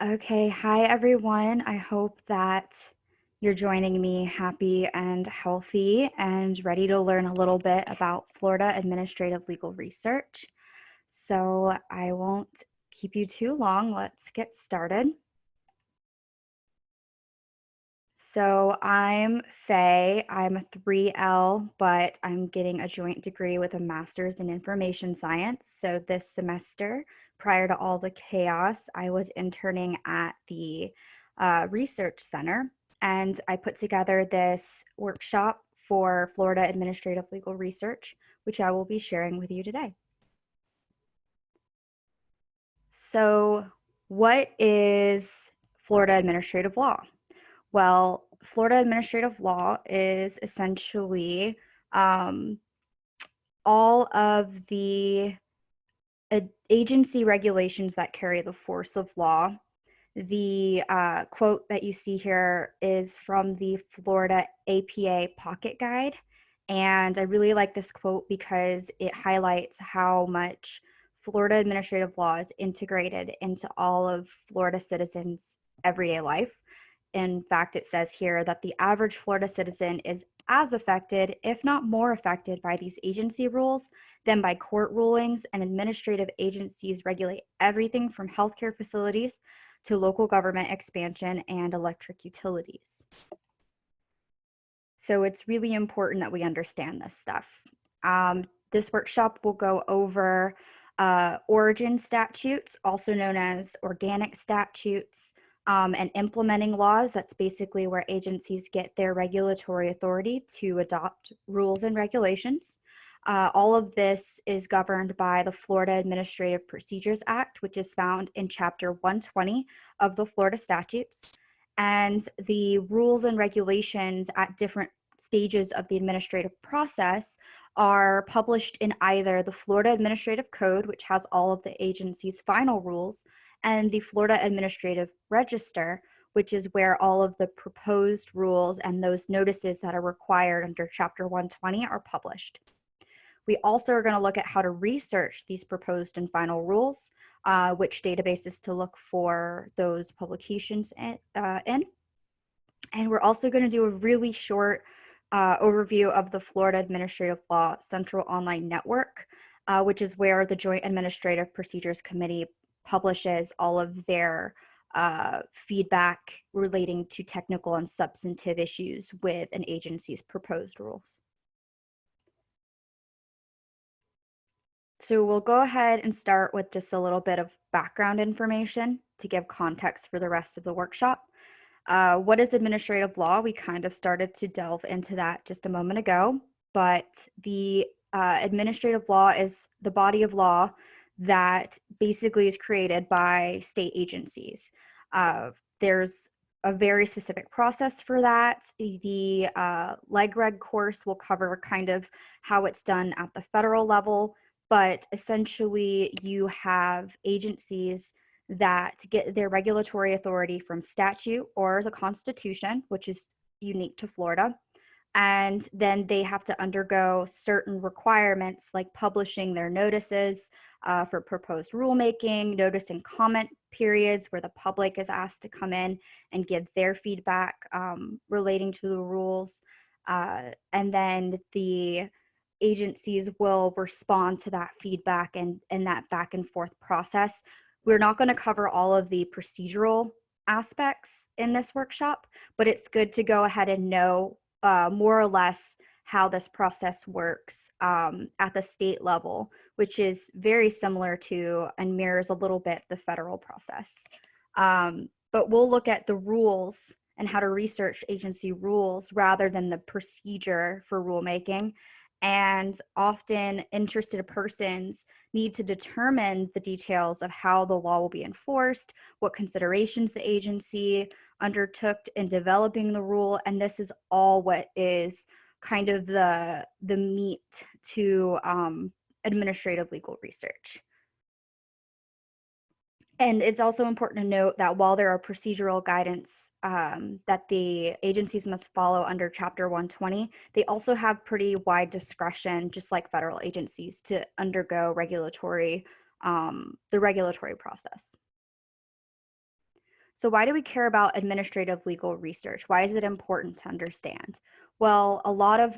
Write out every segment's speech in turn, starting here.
Okay, hi everyone. I hope that you're joining me happy and healthy and ready to learn a little bit about Florida administrative legal research. So I won't keep you too long. Let's get started. So I'm Faye. I'm a 3L, but I'm getting a joint degree with a master's in information science. So this semester, prior to all the chaos, I was interning at the research center, and I put together this workshop for Florida Administrative Legal Research, which I will be sharing with you today. So what is Florida administrative law? Well, Florida administrative law is essentially um, all of the agency regulations that carry the force of law. The quote that you see here is from the Florida APA Pocket Guide. And I really like this quote because it highlights how much Florida administrative law is integrated into all of Florida citizens' everyday life. In fact, it says here that the average Florida citizen is as affected, if not more affected, by these agency rules than by court rulings, and administrative agencies regulate everything from healthcare facilities to local government expansion and electric utilities. So it's really important that we understand this stuff. This workshop will go over origin statutes, also known as organic statutes, and implementing laws. That's basically where agencies get their regulatory authority to adopt rules and regulations. All of this is governed by the Florida Administrative Procedures Act, which is found in Chapter 120 of the Florida statutes. And the rules and regulations at different stages of the administrative process are published in either the Florida Administrative Code, which has all of the agency's final rules, and the Florida Administrative Register, which is where all of the proposed rules and those notices that are required under Chapter 120 are published. We also are going to look at how to research these proposed and final rules, which databases to look for those publications in. And we're also going to do a really short overview of the Florida Administrative Law Central Online Network, which is where the Joint Administrative Procedures Committee publishes all of their feedback relating to technical and substantive issues with an agency's proposed rules. So we'll go ahead and start with just a little bit of background information to give context for the rest of the workshop. What is administrative law? We kind of started to delve into that just a moment ago, but the administrative law is the body of law that basically is created by state agencies. There's a very specific process for that. The LegReg course will cover kind of how it's done at the federal level, but essentially you have agencies that get their regulatory authority from statute or the Constitution, which is unique to Florida. And then they have to undergo certain requirements like publishing their notices for proposed rulemaking, notice and comment periods where the public is asked to come in and give their feedback relating to the rules. And then the agencies will respond to that feedback and that back and forth process. We're not going to cover all of the procedural aspects in this workshop, but it's good to go ahead and know more or less how this process works at the state level, which is very similar to and mirrors a little bit the federal process. But we'll look at the rules and how to research agency rules rather than the procedure for rulemaking. And often interested persons need to determine the details of how the law will be enforced, what considerations the agency undertook in developing the rule, and this is all what is kind of the meat to administrative legal research. And it's also important to note that while there are procedural guidance that the agencies must follow under Chapter 120, they also have pretty wide discretion, just like federal agencies, to undergo the regulatory process. So why do we care about administrative legal research? Why is it important to understand? Well, a lot of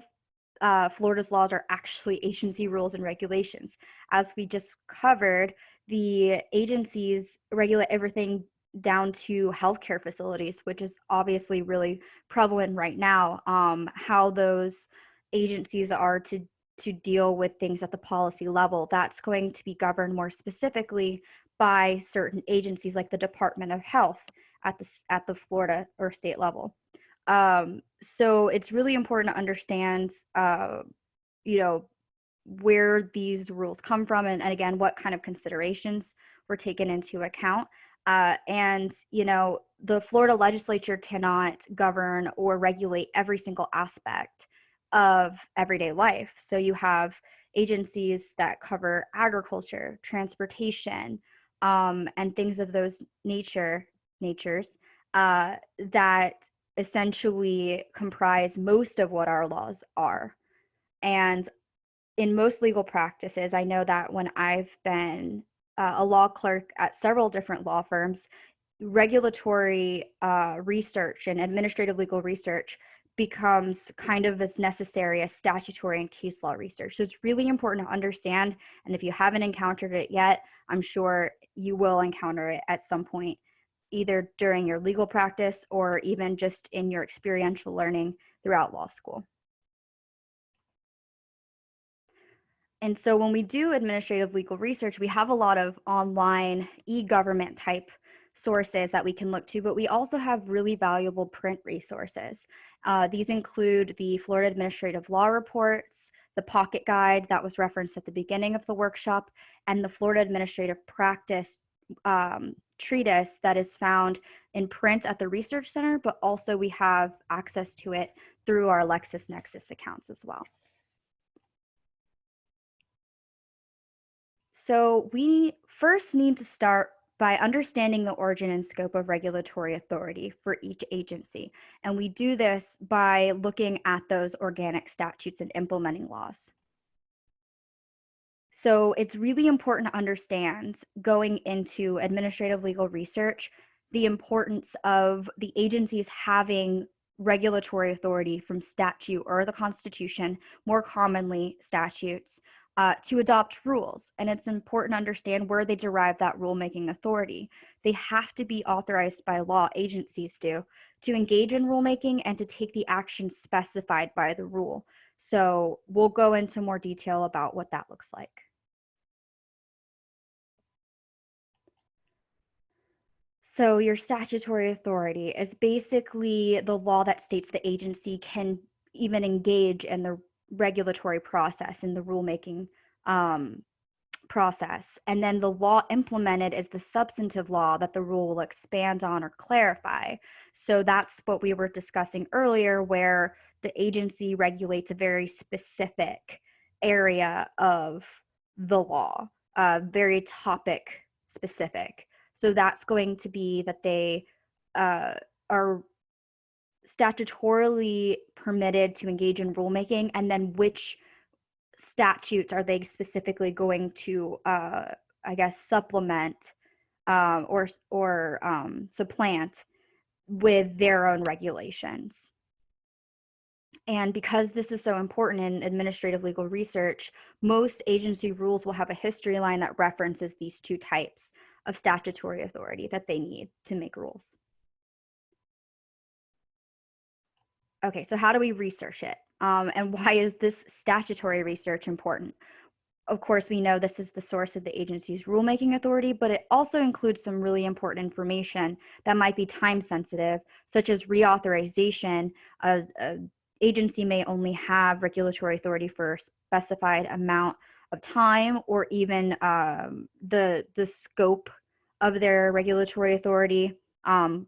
Florida's laws are actually agency rules and regulations. As we just covered, the agencies regulate everything down to healthcare facilities, which is obviously really prevalent right now. How those agencies are to deal with things at the policy level, that's going to be governed more specifically by certain agencies like the Department of Health at the Florida or state level. So it's really important to understand, you know, where these rules come from, and again, what kind of considerations were taken into account. And, the Florida legislature cannot govern or regulate every single aspect of everyday life. So you have agencies that cover agriculture, transportation, and things of those natures that essentially comprise most of what our laws are. And in most legal practices, I know that when I've been a law clerk at several different law firms, regulatory research and administrative legal research becomes kind of as necessary as statutory and case law research. So it's really important to understand. And if you haven't encountered it yet, I'm sure you will encounter it at some point, either during your legal practice or even just in your experiential learning throughout law school. And so when we do administrative legal research, we have a lot of online e-government type sources that we can look to, but we also have really valuable print resources. These include the Florida Administrative Law Reports, the Pocket Guide that was referenced at the beginning of the workshop, and the Florida Administrative Practice treatise that is found in print at the Research Center, but also we have access to it through our LexisNexis accounts as well. So we first need to start by understanding the origin and scope of regulatory authority for each agency. And we do this by looking at those organic statutes and implementing laws. So it's really important to understand, going into administrative legal research, the importance of the agencies having regulatory authority from statute or the Constitution, more commonly statutes, to adopt rules. And it's important to understand where they derive that rulemaking authority. They have to be authorized by law, agencies do, to engage in rulemaking and to take the action specified by the rule. So we'll go into more detail about what that looks like. So your statutory authority is basically the law that states the agency can even engage in the regulatory process, in the rulemaking process. And then the law implemented is the substantive law that the rule will expand on or clarify. So that's what we were discussing earlier, where the agency regulates a very specific area of the law, very topic specific. So that's going to be that they are statutorily permitted to engage in rulemaking, and then which statutes are they specifically going to, supplement or supplant with their own regulations. And because this is so important in administrative legal research, most agency rules will have a history line that references these two types of statutory authority that they need to make rules. Okay, so how do we research it? And why is this statutory research important? Of course, we know this is the source of the agency's rulemaking authority, but it also includes some really important information that might be time sensitive, such as reauthorization. An agency may only have regulatory authority for a specified amount of time, or even the scope of their regulatory authority,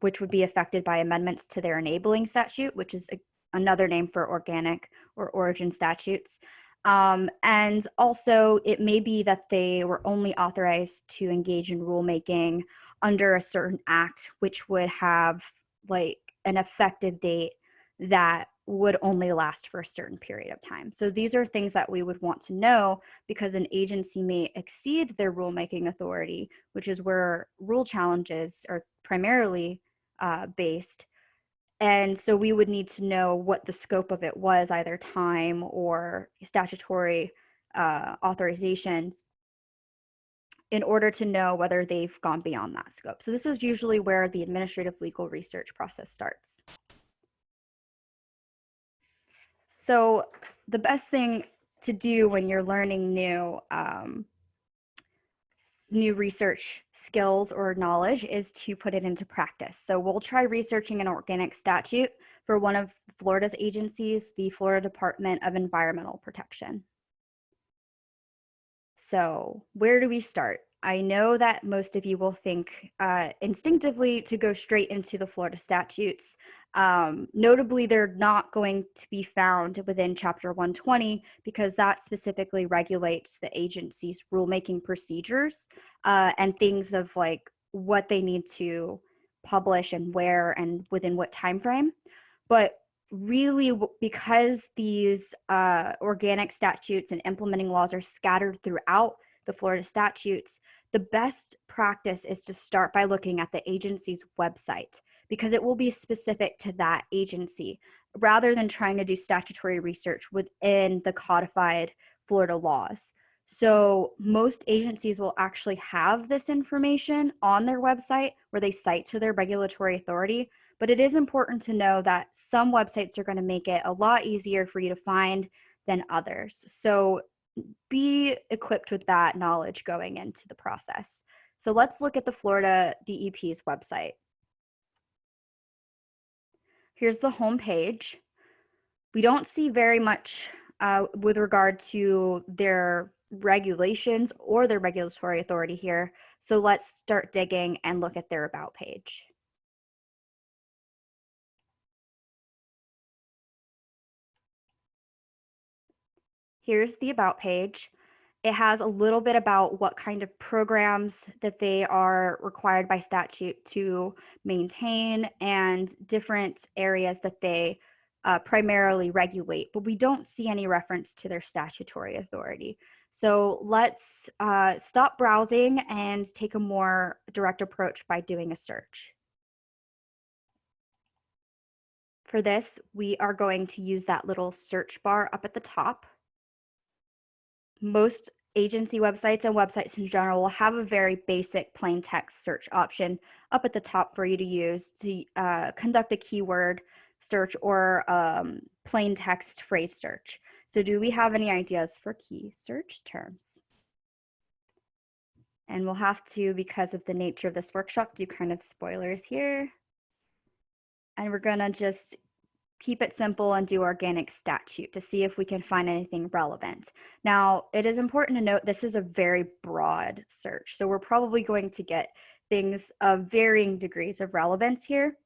which would be affected by amendments to their enabling statute, which is another name for organic or origin statutes. And also, it may be that they were only authorized to engage in rulemaking under a certain act, which would have like an effective date that would only last for a certain period of time. So these are things that we would want to know because an agency may exceed their rulemaking authority, which is where rule challenges are primarily based. And so we would need to know what the scope of it was, either time or statutory authorizations, in order to know whether they've gone beyond that scope. So this is usually where the administrative legal research process starts. So the best thing to do when you're learning new research skills or knowledge is to put it into practice. So we'll try researching an organic statute for one of Florida's agencies, the Florida Department of Environmental Protection. So where do we start? I know that most of you will think instinctively to go straight into the Florida statutes. Notably, they're not going to be found within Chapter 120 because that specifically regulates the agency's rulemaking procedures and things of like what they need to publish and where and within what time frame. But really, because these organic statutes and implementing laws are scattered throughout the Florida statutes, the best practice is to start by looking at the agency's website because it will be specific to that agency rather than trying to do statutory research within the codified Florida laws. So most agencies will actually have this information on their website where they cite to their regulatory authority. But it is important to know that some websites are going to make it a lot easier for you to find than others. So be equipped with that knowledge going into the process. So let's look at the Florida DEP's website. Here's the home page. We don't see very much with regard to their regulations or their regulatory authority here. So let's start digging and look at their about page. Here's the about page. It has a little bit about what kind of programs that they are required by statute to maintain and different areas that they primarily regulate, but we don't see any reference to their statutory authority. So let's stop browsing and take a more direct approach by doing a search. For this, we are going to use that little search bar up at the top. Most agency websites and websites in general will have a very basic plain text search option up at the top for you to use to conduct a keyword search or plain text phrase search. So do we have any ideas for key search terms? And we'll have to, because of the nature of this workshop, do kind of spoilers here. And we're gonna just keep it simple and do organic statute to see if we can find anything relevant. Now, it is important to note this is a very broad search, so we're probably going to get things of varying degrees of relevance here,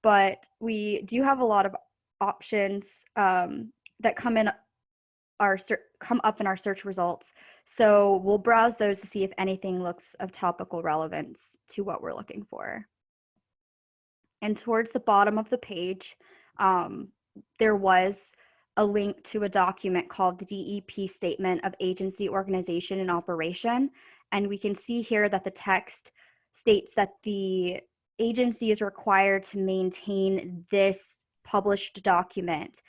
but we do have a lot of options that come up in our search results. So we'll browse those to see if anything looks of topical relevance to what we're looking for. And towards the bottom of the page, there was a link to a document called the DEP Statement of Agency Organization and Operation. And we can see here that the text states that the agency is required to maintain this published document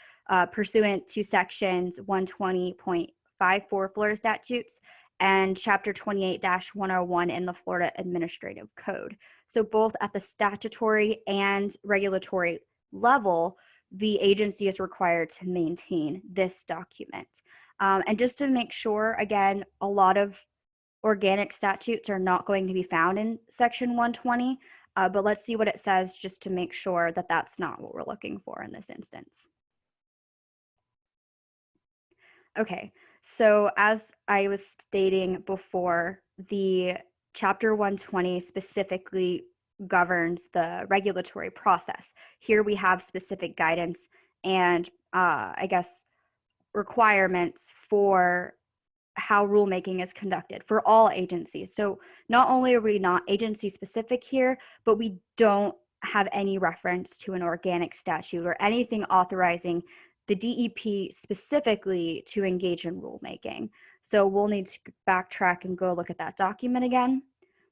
pursuant to sections 120.54 Florida statutes and chapter 28-101 in the Florida Administrative Code. So both at the statutory and regulatory level, the agency is required to maintain this document. And just to make sure, again, a lot of organic statutes are not going to be found in section 120, but let's see what it says just to make sure that that's not what we're looking for in this instance. Okay, so as I was stating before, the chapter 120 specifically governs the regulatory process. Here we have specific guidance and I guess requirements for how rulemaking is conducted for all agencies. So not only are we not agency specific here, but we don't have any reference to an organic statute or anything authorizing the DEP specifically to engage in rulemaking. So we'll need to backtrack and go look at that document again.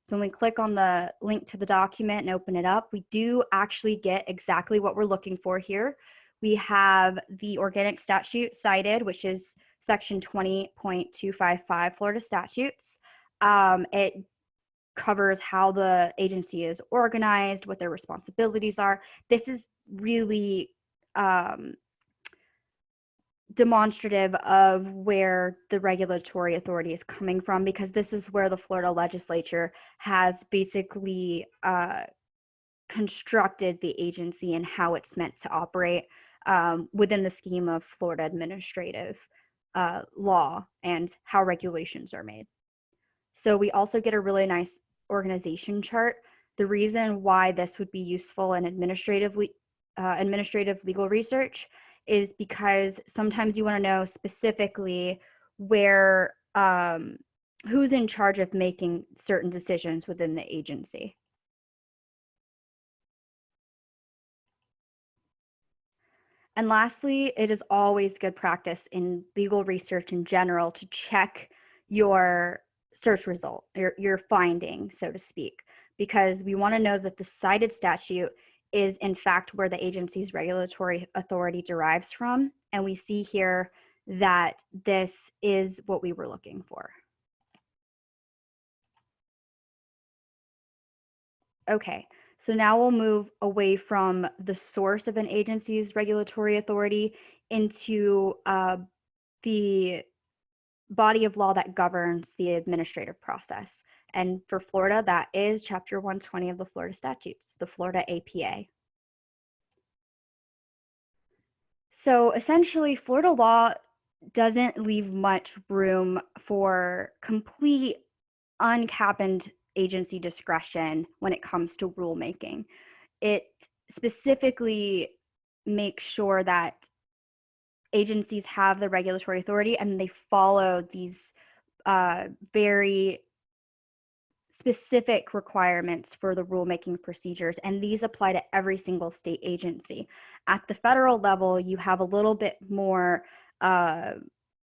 So when we click on the link to the document and open it up, we do actually get exactly what we're looking for here. We have the organic statute cited, which is section 20.255 Florida statutes. It covers how the agency is organized, what their responsibilities are. This is really demonstrative of where the regulatory authority is coming from, because this is where the Florida legislature has basically constructed the agency and how it's meant to operate within the scheme of Florida administrative law and how regulations are made. So we also get a really nice organization chart. The reason why this would be useful in administrative legal research is because sometimes you want to know specifically where who's in charge of making certain decisions within the agency. And lastly, it is always good practice in legal research in general to check your search result, your finding, so to speak, because we want to know that the cited statute is in fact where the agency's regulatory authority derives from. And we see here that this is what we were looking for. Okay, so now we'll move away from the source of an agency's regulatory authority into the body of law that governs the administrative process. And for Florida, that is Chapter 120 of the Florida statutes, the Florida APA. So essentially, Florida law doesn't leave much room for complete uncapped agency discretion when it comes to rulemaking. It specifically makes sure that agencies have the regulatory authority and they follow these very specific requirements for the rulemaking procedures, and these apply to every single state agency. At the federal level, you have a little bit more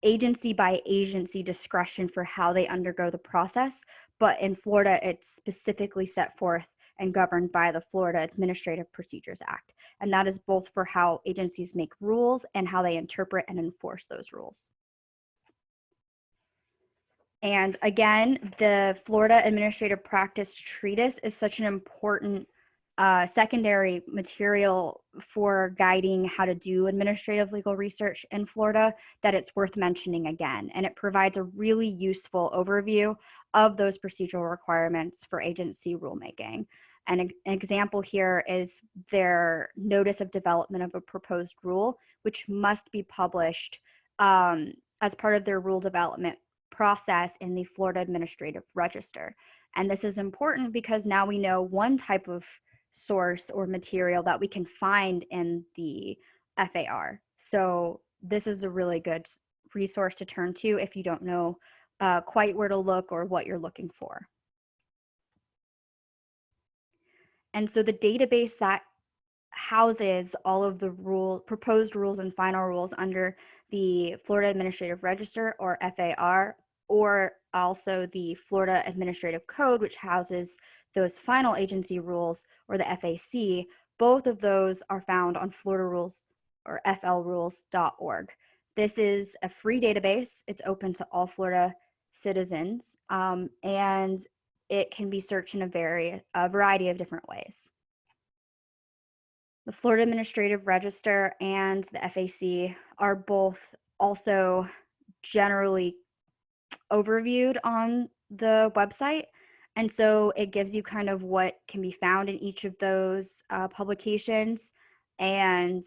agency by agency discretion for how they undergo the process, but in Florida, it's specifically set forth and governed by the Florida Administrative Procedures Act. And that is both for how agencies make rules and how they interpret and enforce those rules. And again, the Florida Administrative Practice Treatise is such an important secondary material for guiding how to do administrative legal research in Florida that it's worth mentioning again. And it provides a really useful overview of those procedural requirements for agency rulemaking. And an example here is their notice of development of a proposed rule, which must be published as part of their rule development process in the Florida Administrative Register. And this is important because now we know one type of source or material that we can find in the FAR. So this is a really good resource to turn to if you don't know quite where to look or what you're looking for. And so the database that houses all of the proposed rules and final rules under the Florida Administrative Register, or FAR, or also the Florida Administrative Code, which houses those final agency rules, or the FAC. Both of those are found on Florida Rules or flrules.org. This is a free database. It's open to all Florida citizens, and it can be searched in a variety of different ways. The Florida Administrative Register and the FAC are both also generally overviewed on the website. And so it gives you kind of what can be found in each of those publications. And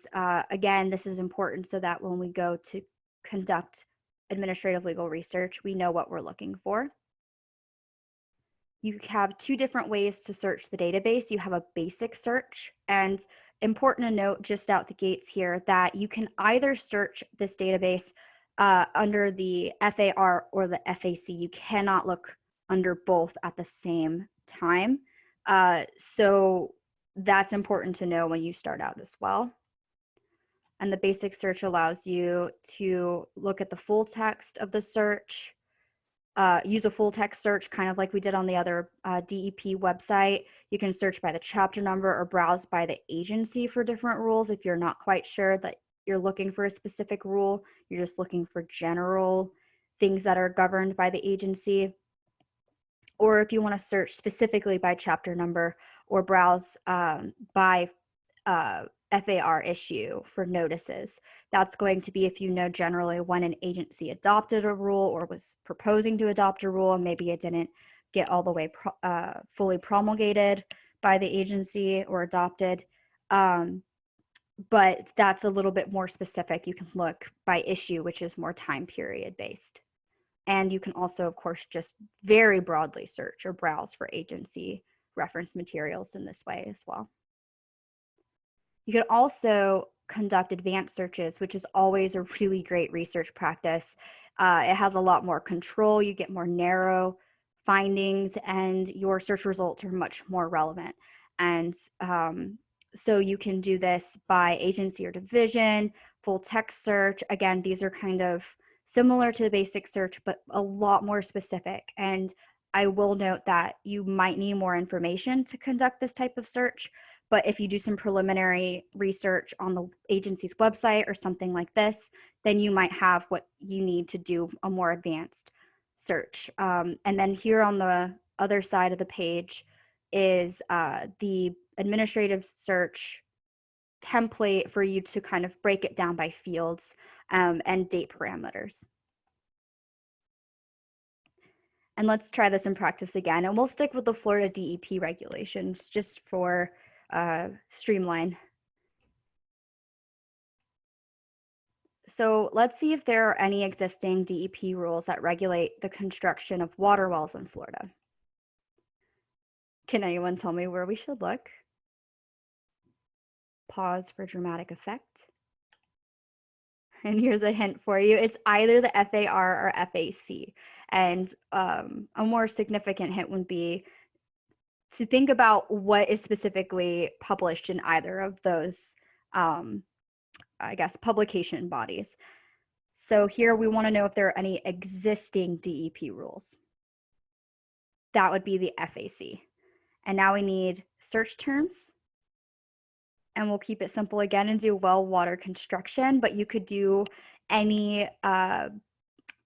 again, this is important so that when we go to conduct administrative legal research, we know what we're looking for. You have two different ways to search the database. You have a basic search, and important to note just out the gates here that you can either search this database under the FAR or the FAC. You cannot look under both at the same time. So that's important to know when you start out as well. And the basic search allows you to look at the full text of the search, use a full text search, kind of like we did on the other DEP website. You can search by the chapter number or browse by the agency for different rules if you're not quite sure that you're looking for a specific rule. You're just looking for general things that are governed by the agency. Or if you want to search specifically by chapter number or browse by FAR issue for notices. That's going to be if you know generally when an agency adopted a rule or was proposing to adopt a rule, and maybe it didn't get all the way fully promulgated by the agency or adopted. But that's a little bit more specific. You can look by issue, which is more time period based. And you can also, of course, just very broadly search or browse for agency reference materials in this way as well. You can also conduct advanced searches, which is always a really great research practice. It has a lot more control. You get more narrow findings, and your search results are much more relevant. And so you can do this by agency or division, full text search. Again, these are kind of similar to the basic search, but a lot more specific. And I will note that you might need more information to conduct this type of search. But if you do some preliminary research on the agency's website or something like this, then you might have what you need to do a more advanced search. And then here on the other side of the page is the administrative search template for you to kind of break it down by fields and date parameters. And let's try this in practice again. And we'll stick with the Florida DEP regulations just for streamline. So let's see if there are any existing DEP rules that regulate the construction of water wells in Florida. Can anyone tell me where we should look? Pause for dramatic effect. And here's a hint for you. It's either the FAR or FAC. And a more significant hint would be to think about what is specifically published in either of those, I guess, publication bodies. So here we want to know if there are any existing DEP rules. That would be the FAC. And now we need search terms. And we'll keep it simple again and do well water construction, but you could do any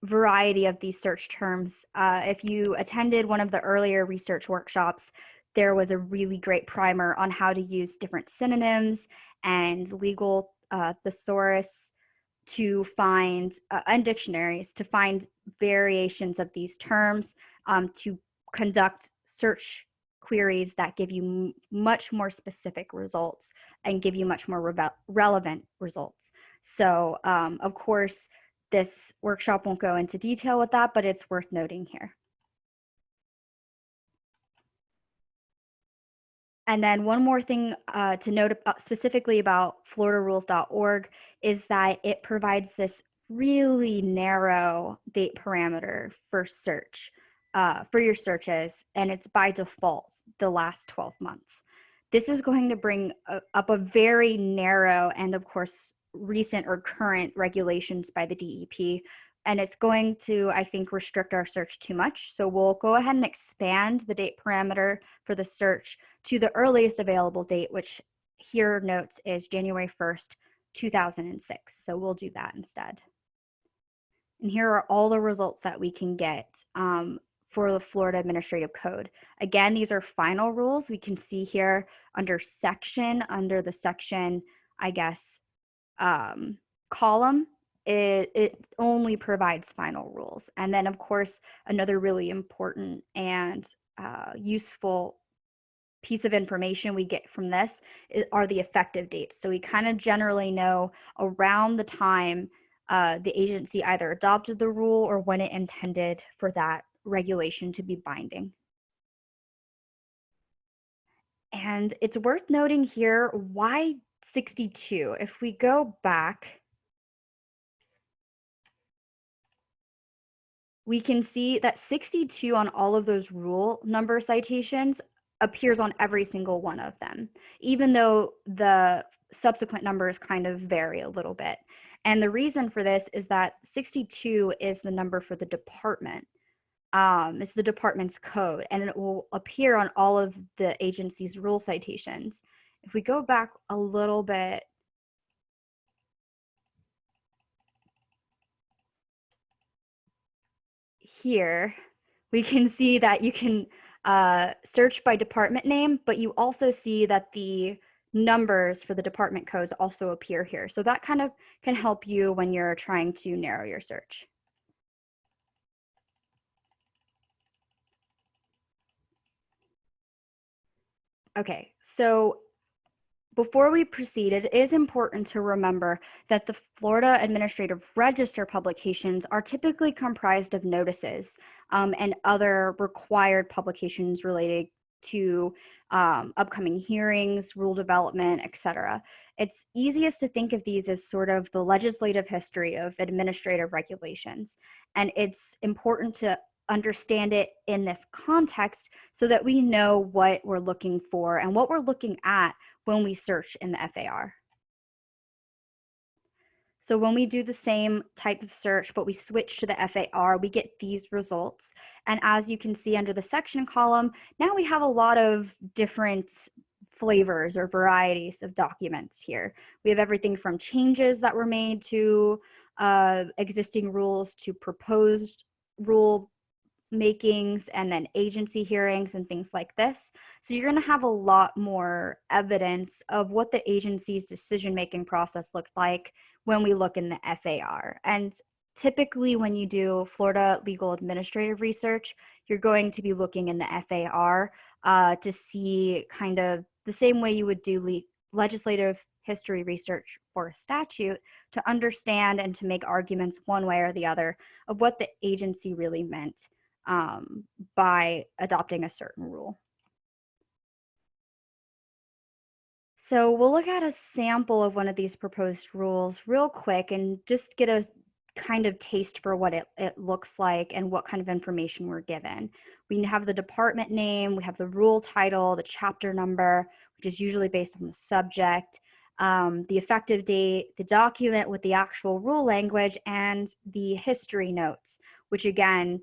variety of these search terms. If you attended one of the earlier research workshops, there was a really great primer on how to use different synonyms and legal thesaurus to find, and dictionaries to find variations of these terms to conduct search queries that give you much more specific results and give you much more relevant results. So of course, this workshop won't go into detail with that, but it's worth noting here. And then one more thing to note specifically about floridarules.org is that it provides this really narrow date parameter for search, for your searches, and it's by default the last 12 months. This is going to bring up a very narrow and, of course, recent or current regulations by the DEP, and it's going to, I think, restrict our search too much. So we'll go ahead and expand the date parameter for the search to the earliest available date, which here notes is January 1st, 2006. So we'll do that instead. And here are all the results that we can get for the Florida Administrative Code. Again, these are final rules. We can see here under section, under the section, I guess, column, it only provides final rules. And then, of course, another really important and useful piece of information we get from this are the effective dates. So we kind of generally know around the time the agency either adopted the rule or when it intended for that regulation to be binding. And it's worth noting here, why 62? If we go back, we can see that 62 on all of those rule number citations appears on every single one of them, even though the subsequent numbers kind of vary a little bit. And the reason for this is that 62 is the number for the department. It's the department's code, and it will appear on all of the agency's rule citations. If we go back a little bit, here, we can see that you can search by department name, but you also see that the numbers for the department codes also appear here. So that kind of can help you when you're trying to narrow your search. Okay, so before we proceed, it is important to remember that the Florida Administrative Register publications are typically comprised of notices and other required publications related to upcoming hearings, rule development, etc. It's easiest to think of these as sort of the legislative history of administrative regulations, and it's important to understand it in this context so that we know what we're looking for and what we're looking at when we search in the FAR. So when we do the same type of search, but we switch to the FAR, we get these results. And as you can see under the section column, now we have a lot of different flavors or varieties of documents here. We have everything from changes that were made to existing rules to proposed rule makings and then agency hearings and things like this. So you're going to have a lot more evidence of what the agency's decision-making process looked like when we look in the FAR. And typically when you do Florida legal administrative research, you're going to be looking in the FAR to see kind of the same way you would do legislative history research for a statute to understand and to make arguments one way or the other of what the agency really meant by adopting a certain rule. So we'll look at a sample of one of these proposed rules real quick and just get a kind of taste for what it looks like and what kind of information we're given. We have the department name, we have the rule title, the chapter number, which is usually based on the subject, the effective date, the document with the actual rule language, and the history notes, which again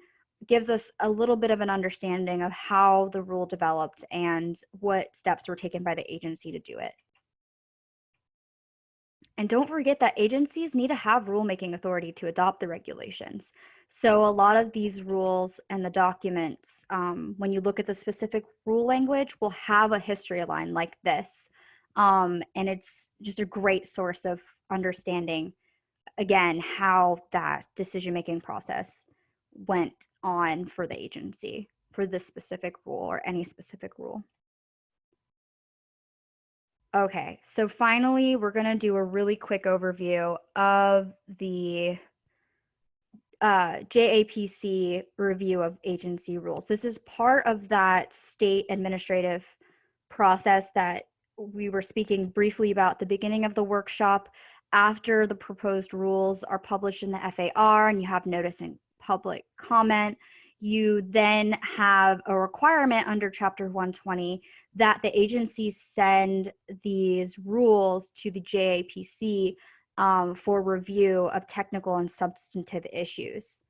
gives us a little bit of an understanding of how the rule developed and what steps were taken by the agency to do it. And don't forget that agencies need to have rulemaking authority to adopt the regulations. So a lot of these rules and the documents, when you look at the specific rule language, will have a history line like this. And it's just a great source of understanding, again, how that decision-making process went on for the agency for this specific rule or any specific rule. Okay, so finally, we're going to do a really quick overview of the JAPC review of agency rules. This is part of that state administrative process that we were speaking briefly about at the beginning of the workshop. After the proposed rules are published in the FAR and you have notice and public comment, you then have a requirement under Chapter 120 that the agencies send these rules to the JAPC for review of technical and substantive issues.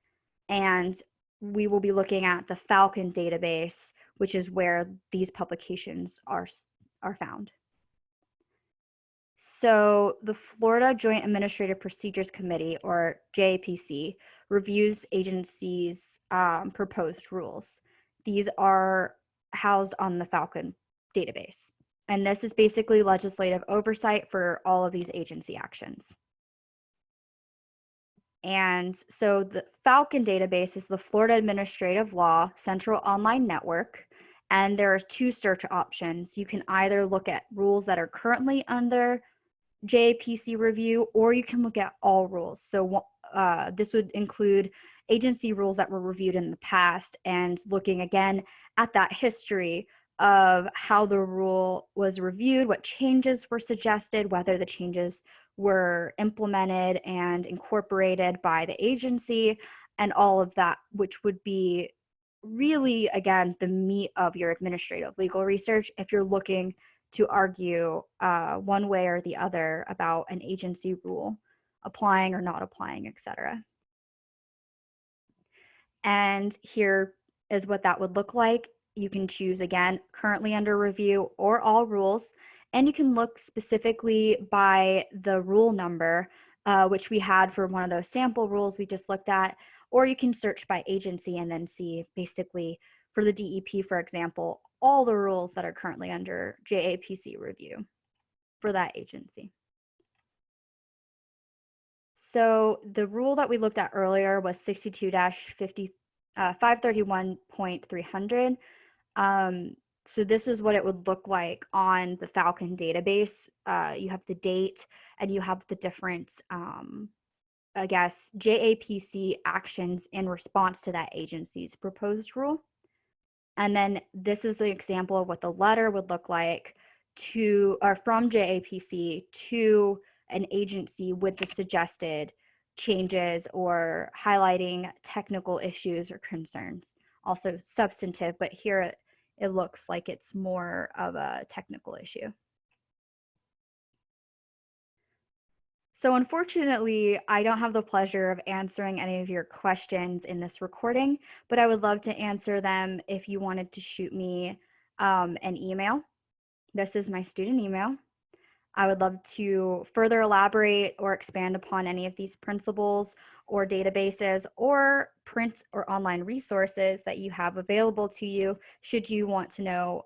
And we will be looking at the Falcon database, which is where these publications are found. So the Florida Joint Administrative Procedures Committee, or JAPC, reviews agencies' proposed rules. These are housed on the Falcon database. And this is basically legislative oversight for all of these agency actions. And so the Falcon database is the Florida Administrative Law Central Online Network. And there are two search options. You can either look at rules that are currently under JAPC review, or you can look at all rules. So this would include agency rules that were reviewed in the past and looking again at that history of how the rule was reviewed, what changes were suggested, whether the changes were implemented and incorporated by the agency, and all of that, which would be really, again, the meat of your administrative legal research if you're looking to argue one way or the other about an agency rule, applying or not applying, etc. And here is what that would look like. You can choose, again, currently under review or all rules, and you can look specifically by the rule number, which we had for one of those sample rules we just looked at, or you can search by agency and then see basically for the DEP, for example, all the rules that are currently under JAPC review for that agency. So the rule that we looked at earlier was 62-531.300. So this is what it would look like on the Falcon database. You have the date and you have the different, I guess, JAPC actions in response to that agency's proposed rule. And then this is an example of what the letter would look like to, or from JAPC to an agency with the suggested changes or highlighting technical issues or concerns. Also substantive, but here it looks like it's more of a technical issue. So unfortunately, I don't have the pleasure of answering any of your questions in this recording, but I would love to answer them if you wanted to shoot me an email. This is my student email. I would love to further elaborate or expand upon any of these principles or databases or print or online resources that you have available to you should you want to know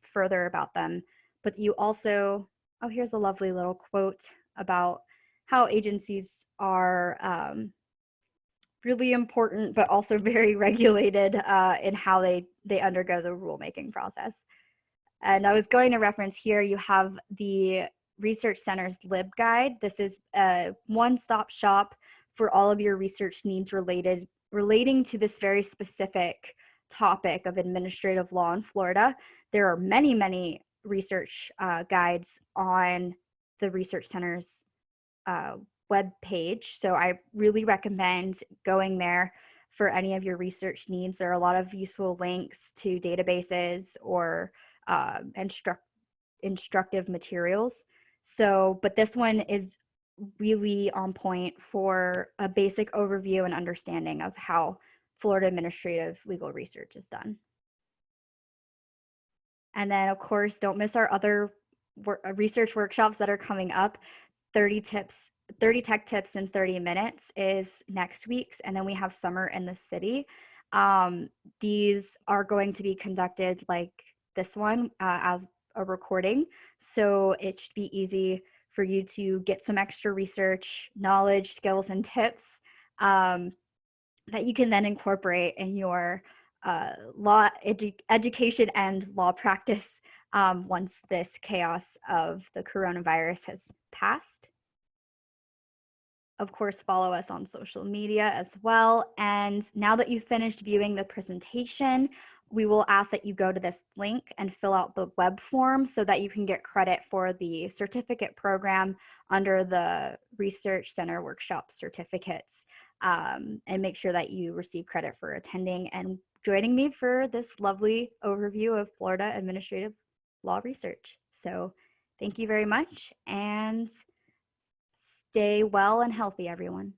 further about them. But you also, oh, here's a lovely little quote about how agencies are really important, but also very regulated in how they undergo the rulemaking process. And I was going to reference here, you have the Research Center's LibGuide. This is a one-stop shop for all of your research needs relating to this very specific topic of administrative law in Florida. There are many, many research guides on the Research Center's web page. So I really recommend going there for any of your research needs. There are a lot of useful links to databases or instructive materials. So, but this one is really on point for a basic overview and understanding of how Florida administrative legal research is done. And then, of course, don't miss our other research workshops that are coming up. 30 tech tips in 30 minutes is next week's, and then we have Summer in the City. These are going to be conducted like this one as a recording, so it should be easy for you to get some extra research, knowledge, skills, and tips that you can then incorporate in your law education and law practice once this chaos of the coronavirus has passed. Of course, follow us on social media as well. And now that you've finished viewing the presentation, we will ask that you go to this link and fill out the web form so that you can get credit for the certificate program under the Research Center Workshop certificates, and make sure that you receive credit for attending and joining me for this lovely overview of Florida administrative law research. So thank you very much, and stay well and healthy, everyone.